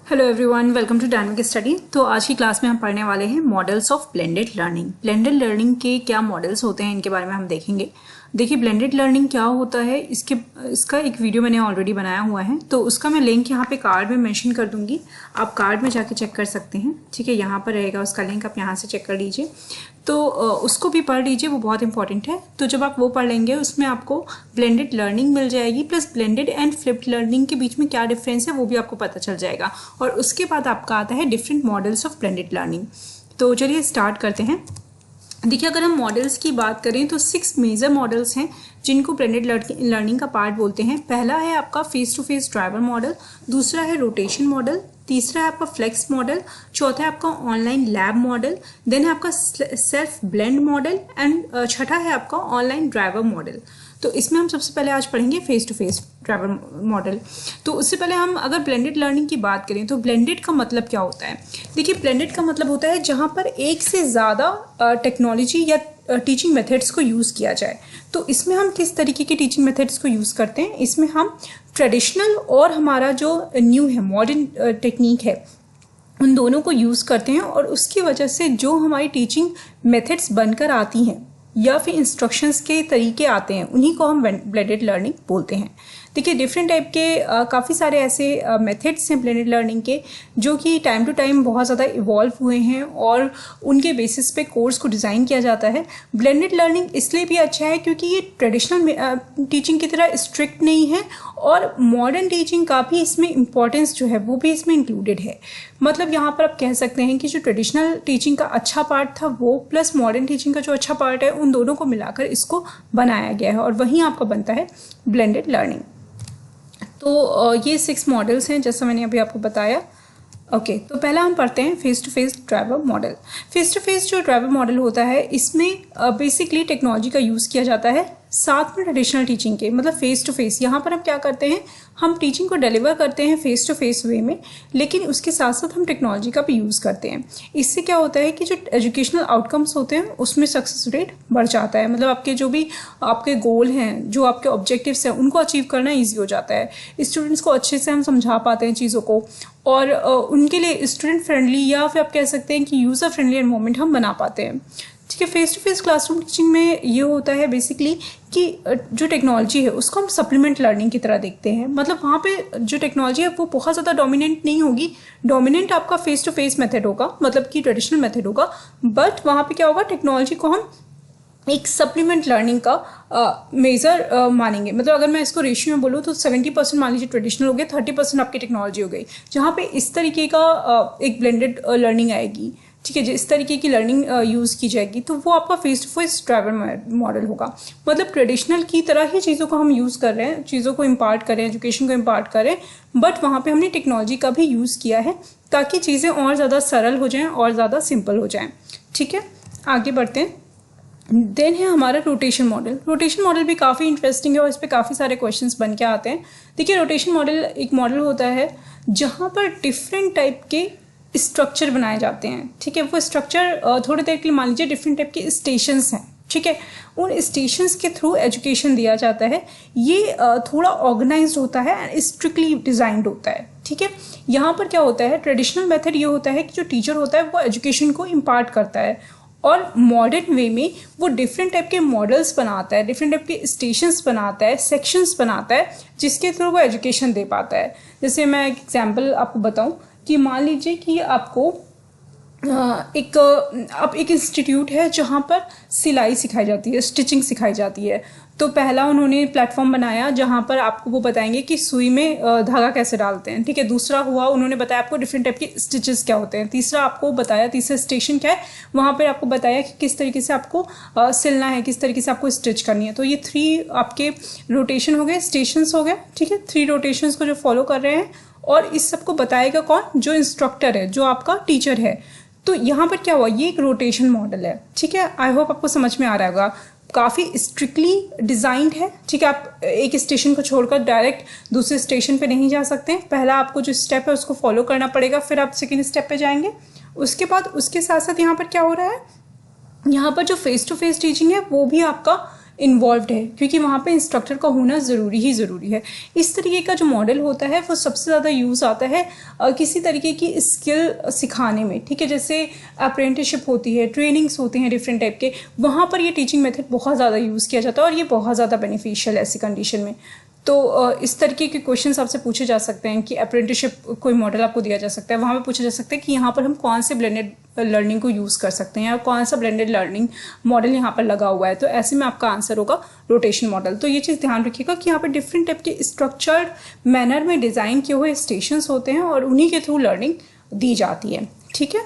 Hello everyone, welcome to dynamic study. तो आज की क्लास में हम पढ़ने वाले हैं models of blended learning. Blended learning के क्या मॉडल्स होते हैं इनके बारे में हम देखेंगे। देखिए, ब्लेंडेड लर्निंग क्या होता है, इसका एक वीडियो मैंने ऑलरेडी बनाया हुआ है, तो उसका मैं लिंक यहाँ पे कार्ड में मेंशन कर दूंगी। आप कार्ड में जाके चेक कर सकते हैं, ठीक है। यहाँ पर रहेगा उसका लिंक, आप यहाँ से चेक कर लीजिए। तो उसको भी पढ़ लीजिए, वो बहुत इंपॉर्टेंट है। तो जब आप वो पढ़ लेंगे उसमें आपको ब्लेंडेड लर्निंग मिल जाएगी, plus blended and flipped learning के बीच में क्या डिफरेंस है वो भी आपको पता चल जाएगा। और उसके बाद आपका आता है different models of blended learning. तो चलिए स्टार्ट करते हैं। देखिए, अगर हम मॉडल्स की बात करें तो 6 मेजर मॉडल्स हैं जिनको ब्लेंडेड लर्निंग का पार्ट बोलते हैं। पहला है आपका face to face driver model, दूसरा है रोटेशन मॉडल, तीसरा है आपका फ्लेक्स मॉडल, चौथा है आपका ऑनलाइन लैब मॉडल, देन है आपका सेल्फ ब्लेंड मॉडल एंड छठा है आपका ऑनलाइन ड्राइवर मॉडल। तो इसमें हम सबसे पहले आज पढ़ेंगे face to face driver model. तो उससे पहले हम अगर ब्लेंडेड लर्निंग की बात करें तो ब्लेंडेड का मतलब क्या होता है। देखिए, ब्लेंडेड का मतलब होता है जहाँ पर एक से ज़्यादा टेक्नोलॉजी या टेचिंग मेथड्स को यूज़ किया जाए। तो इसमें हम किस तरीके के टीचिंग मेथड्स को यूज़ करते हैं, इसमें हम ट्रेडिशनल और हमारा जो न्यू है मॉडर्न टेक्निक है उन दोनों को यूज़ करते हैं। और उसकी वजह से जो हमारी टीचिंग मेथड्स बनकर आती हैं या फिर इंस्ट्रक्शंस के तरीके आते हैं उन्हीं को हम ब्लेंडेड लर्निंग बोलते हैं। देखिए, डिफरेंट टाइप के काफ़ी सारे ऐसे मेथड्स हैं ब्लेंडेड लर्निंग के जो कि टाइम टू टाइम बहुत ज़्यादा इवॉल्व हुए हैं और उनके बेसिस पे कोर्स को डिज़ाइन किया जाता है। ब्लेंडेड लर्निंग इसलिए भी अच्छा है क्योंकि ये ट्रेडिशनल टीचिंग की तरह स्ट्रिक्ट नहीं है और मॉडर्न टीचिंग का भी इसमें इम्पॉर्टेंस जो है वो भी इसमें इंक्लूडेड है। मतलब यहाँ पर आप कह सकते हैं कि जो ट्रेडिशनल टीचिंग का अच्छा पार्ट था वो प्लस मॉडर्न टीचिंग का जो अच्छा पार्ट है उन दोनों को मिलाकर इसको बनाया गया है और वहीं आपका बनता है ब्लेंडेड लर्निंग। तो ये 6 मॉडल्स हैं जैसा मैंने अभी आपको बताया। ओके, तो पहला हम पढ़ते हैं face to face driver model. Face to face जो ड्राइवर मॉडल होता है इसमें बेसिकली टेक्नोलॉजी का यूज़ किया जाता है साथ में ट्रेडिशनल टीचिंग के, मतलब फेस टू फेस। यहाँ पर हम क्या करते हैं, हम टीचिंग को डिलीवर करते हैं फेस टू फेस वे में, लेकिन उसके साथ साथ हम टेक्नोलॉजी का भी यूज़ करते हैं। इससे क्या होता है कि जो एजुकेशनल आउटकम्स होते हैं उसमें सक्सेस रेट बढ़ जाता है। मतलब आपके जो भी आपके गोल हैं, जो आपके ऑब्जेक्टिव्स हैं, उनको अचीव करना ईजी हो जाता है। स्टूडेंट्स को अच्छे से हम समझा पाते हैं चीज़ों को और उनके लिए स्टूडेंट फ्रेंडली या फिर आप कह सकते हैं कि यूज़र फ्रेंडली एनवायरनमेंट हम बना पाते हैं। ठीक है, face to face classroom teaching में ये होता है बेसिकली कि जो टेक्नोलॉजी है उसको हम सप्लीमेंट लर्निंग की तरह देखते हैं। मतलब वहाँ पे जो टेक्नोलॉजी है वो बहुत ज़्यादा डोमिनेंट नहीं होगी। डोमिनेंट आपका फेस टू फेस मेथड होगा, मतलब कि ट्रेडिशनल मेथड होगा, बट वहाँ पे क्या होगा, टेक्नोलॉजी को हम एक सप्लीमेंट लर्निंग का मेजर मानेंगे। मतलब अगर मैं इसको रेशियो में बोलूँ तो 70% मान लीजिए ट्रेडिशनल हो गया, 30% आपकी टेक्नोलॉजी हो गई, जहाँ पे इस तरीके का एक ब्लेंडेड लर्निंग आएगी। ठीक है, जो इस तरीके की लर्निंग यूज़ की जाएगी तो वो आपका face to face driver model होगा। मतलब ट्रेडिशनल की तरह ही चीज़ों को हम यूज़ कर रहे हैं, चीज़ों को इम्पार्ट करें, एजुकेशन को इम्पार्ट करें, बट वहाँ पे हमने टेक्नोलॉजी का भी यूज़ किया है ताकि चीज़ें और ज़्यादा सरल हो जाएं और ज़्यादा सिंपल हो जाएं। ठीक है, आगे बढ़ते हैं। देन है हमारा रोटेशन मॉडल। रोटेशन मॉडल भी काफ़ी इंटरेस्टिंग है और इस पर काफ़ी सारे क्वेश्चंस बन के आते हैं। देखिए, रोटेशन मॉडल एक मॉडल होता है जहाँ पर डिफरेंट टाइप के स्ट्रक्चर बनाए जाते हैं। ठीक है, वो स्ट्रक्चर थोड़ी देर के लिए मान लीजिए डिफरेंट टाइप के स्टेशंस हैं। ठीक है, उन स्टेशंस के थ्रू एजुकेशन दिया जाता है। ये थोड़ा ऑर्गेनाइज्ड होता है एंड स्ट्रिक्टली डिजाइंड होता है। ठीक है, यहाँ पर क्या होता है, ट्रेडिशनल मेथड ये होता है कि जो टीचर होता है वो एजुकेशन को इम्पार्ट करता है और मॉडर्न वे में वो डिफरेंट टाइप के मॉडल्स बनाता है, डिफरेंट टाइप के स्टेशंस बनाता है, सेक्शंस बनाता है, जिसके थ्रू वो एजुकेशन दे पाता है। जैसे मैं एक एग्जांपल आपको बताऊं कि मान लीजिए कि आपको एक इंस्टीट्यूट है जहाँ पर सिलाई सिखाई जाती है, स्टिचिंग सिखाई जाती है। तो पहला उन्होंने प्लेटफॉर्म बनाया जहाँ पर आपको वो बताएंगे कि सुई में धागा कैसे डालते हैं। ठीक है, दूसरा हुआ उन्होंने बताया आपको डिफरेंट टाइप के स्टिचेस क्या होते हैं। तीसरा आपको बताया, तीसरा स्टेशन क्या है, वहाँ पर आपको बताया कि किस तरीके से आपको सिलना है, किस तरीके से आपको स्टिच करनी है। तो ये 3 आपके रोटेशन हो गए, स्टेशंस हो गए। ठीक है, 3 रोटेशंस को जो फॉलो कर रहे हैं और इस सबको बताएगा कौन, जो इंस्ट्रक्टर है, जो आपका टीचर है। तो यहाँ पर क्या हुआ, ये एक रोटेशन मॉडल है। ठीक है, आई होप आपको समझ में आ रहा होगा। काफ़ी स्ट्रिक्टली डिज़ाइंड है। ठीक है, आप एक स्टेशन को छोड़कर डायरेक्ट दूसरे स्टेशन पे नहीं जा सकते। पहला आपको जो स्टेप है उसको फॉलो करना पड़ेगा, फिर आप सेकेंड स्टेप पे जाएंगे। उसके बाद उसके साथ साथ यहाँ पर क्या हो रहा है, यहाँ पर जो फेस टू फेस टीचिंग है वो भी आपका इन्वॉल्व्ड है, क्योंकि वहाँ पे इंस्ट्रक्टर का होना ज़रूरी है। इस तरीके का जो मॉडल होता है वो सबसे ज़्यादा यूज़ आता है किसी तरीके की स्किल सिखाने में, ठीक है। जैसे अप्रेंटिसशिप होती है, ट्रेनिंग्स होते हैं डिफरेंट टाइप के, वहाँ पर ये टीचिंग मेथड बहुत ज़्यादा यूज़ किया जाता है और ये बहुत ज़्यादा बेनिफिशियल है ऐसी कंडीशन में। तो इस तरीके के क्वेश्चंस आपसे पूछे जा सकते हैं कि अप्रेंटिसशिप कोई मॉडल आपको दिया जा सकता है, वहाँ पे पूछा जा सकता है कि यहाँ पर हम कौन से ब्लेंडेड लर्निंग को यूज़ कर सकते हैं या कौन सा ब्लेंडेड लर्निंग मॉडल यहाँ पर लगा हुआ है। तो ऐसे में आपका आंसर होगा रोटेशन मॉडल। तो ये चीज़ ध्यान रखिएगा कि यहाँ पर डिफरेंट टाइप के स्ट्रक्चर्ड मैनर में डिज़ाइन किए हुए स्टेशंस होते हैं और उन्हीं के थ्रू लर्निंग दी जाती है, ठीक है।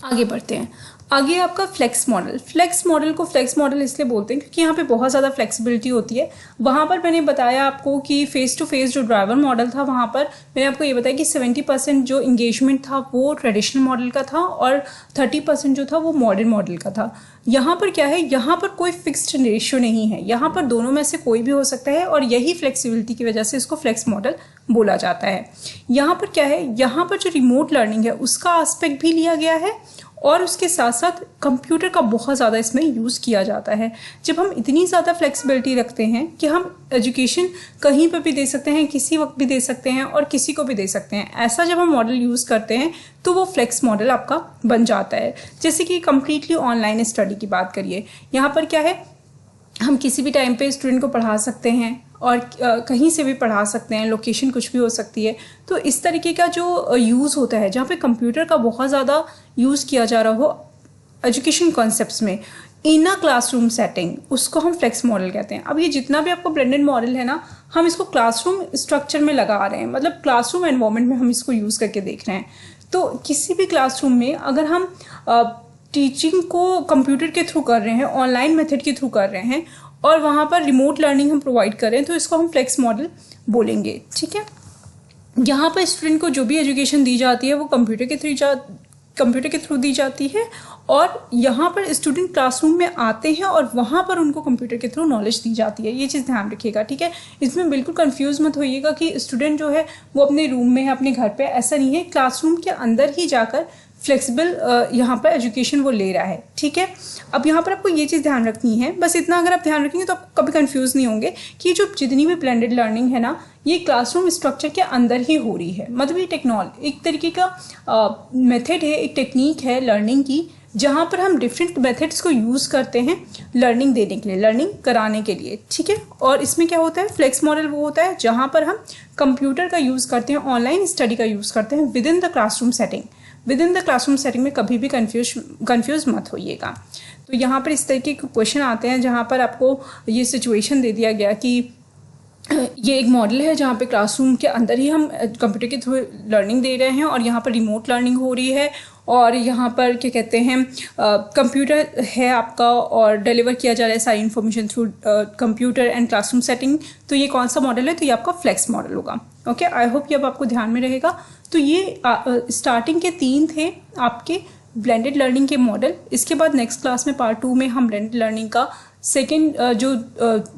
आगे बढ़ते हैं। आगे आपका फ्लेक्स मॉडल। फ्लेक्स मॉडल को फ्लेक्स मॉडल इसलिए बोलते हैं क्योंकि यहाँ पे बहुत ज़्यादा फ्लेक्सिबिलिटी होती है। वहाँ पर मैंने बताया आपको कि फेस टू फेस जो ड्राइवर मॉडल था, वहाँ पर मैंने आपको ये बताया कि 70% जो इंगेजमेंट था वो ट्रेडिशनल मॉडल का था और 30% जो था वो मॉडर्न मॉडल का था। यहाँ पर क्या है, यहाँ पर कोई फिक्स्ड रेशियो नहीं है, यहाँ पर दोनों में से कोई भी हो सकता है और यही फ्लेक्सिबिलिटी की वजह से इसको फ्लेक्स मॉडल बोला जाता है। यहाँ पर क्या है, यहाँ पर जो रिमोट लर्निंग है उसका एस्पेक्ट भी लिया गया है और उसके साथ साथ कंप्यूटर का बहुत ज़्यादा इसमें यूज़ किया जाता है। जब हम इतनी ज़्यादा फ्लेक्सिबिलिटी रखते हैं कि हम एजुकेशन कहीं पर भी दे सकते हैं, किसी वक्त भी दे सकते हैं और किसी को भी दे सकते हैं, ऐसा जब हम मॉडल यूज़ करते हैं तो वो फ्लेक्स मॉडल आपका बन जाता है। जैसे कि कम्प्लीटली ऑनलाइन स्टडी की बात करिए, यहाँ पर क्या है, हम किसी भी टाइम पे स्टूडेंट को पढ़ा सकते हैं और कहीं से भी पढ़ा सकते हैं, लोकेशन कुछ भी हो सकती है। तो इस तरीके का जो यूज़ होता है जहाँ पे कंप्यूटर का बहुत ज़्यादा यूज़ किया जा रहा हो एजुकेशन कॉन्सेप्ट्स में इन अ क्लासरूम सेटिंग, उसको हम फ्लेक्स मॉडल कहते हैं। अब ये जितना भी आपको ब्लेंडेड मॉडल है ना, हम इसको क्लासरूम स्ट्रक्चर में लगा रहे हैं, मतलब क्लासरूम एनवायरनमेंट में हम इसको यूज़ करके देख रहे हैं। तो किसी भी क्लासरूम में अगर हम टीचिंग को कंप्यूटर के थ्रू कर रहे हैं, ऑनलाइन मेथड के थ्रू कर रहे हैं और वहाँ पर रिमोट लर्निंग हम प्रोवाइड कर रहे हैं, तो इसको हम फ्लेक्स मॉडल बोलेंगे, ठीक है। यहाँ पर स्टूडेंट को जो भी एजुकेशन दी जाती है वो कंप्यूटर के थ्रू दी जाती है और यहाँ पर स्टूडेंट क्लासरूम में आते हैं और वहाँ पर उनको कंप्यूटर के थ्रू नॉलेज दी जाती है। ये चीज़ ध्यान रखिएगा, ठीक है। इसमें बिल्कुल कंफ्यूज मत होइएगा कि स्टूडेंट जो है वो अपने रूम में है, अपने घर पे, ऐसा नहीं है। क्लासरूम के अंदर ही जाकर फ्लेक्सिबल यहाँ पर एजुकेशन वो ले रहा है, ठीक है। अब यहाँ पर आपको ये चीज़ ध्यान रखनी है, बस इतना अगर आप ध्यान रखेंगे तो आप कभी कंफ्यूज नहीं होंगे कि जो जितनी भी ब्लेंडेड लर्निंग है ना, ये क्लासरूम स्ट्रक्चर के अंदर ही हो रही है। मतलब ये टेक्नोलॉजी एक तरीके का मेथड है, एक टेक्निक है लर्निंग की, जहाँ पर हम डिफरेंट मेथड्स को यूज़ करते हैं लर्निंग देने के लिए, लर्निंग कराने के लिए, ठीक है। और इसमें क्या होता है, फ्लेक्स मॉडल वो होता है जहाँ पर हम कंप्यूटर का यूज़ करते हैं, ऑनलाइन स्टडी का यूज़ करते हैं with in the classroom setting. With in the classroom setting में कभी भी कंफ्यूज मत होइएगा। तो यहाँ पर इस तरीके के क्वेश्चन आते हैं जहाँ पर आपको ये सिचुएशन दे दिया गया कि ये एक मॉडल है जहाँ पे क्लासरूम के अंदर ही हम कंप्यूटर के थ्रू लर्निंग दे रहे हैं और यहाँ पर रिमोट लर्निंग हो रही है और यहाँ पर क्या कहते हैं कंप्यूटर है आपका और डिलीवर किया जा रहा है सारी information through computer and classroom setting. तो ये कौन सा मॉडल है, तो ये आपका फ्लेक्स मॉडल होगा। ओके, आई होप कि अब आपको ध्यान में रहेगा। तो ये स्टार्टिंग के 3 थे आपके ब्लेंडेड लर्निंग के मॉडल। इसके बाद नेक्स्ट क्लास में पार्ट 2 में हम ब्लेंडेड लर्निंग का सेकेंड जो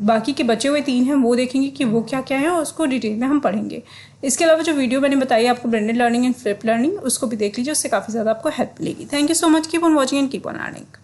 बाकी के बचे हुए 3 हैं वो देखेंगे कि वो क्या क्या है और उसको डिटेल में हम पढ़ेंगे। इसके अलावा जो वीडियो मैंने बताई आपको blended learning and flip learning, उसको भी देख लीजिए, उससे काफ़ी ज़्यादा आपको हेल्प मिलेगी। Thank you so much, keep on watching and keep on learning.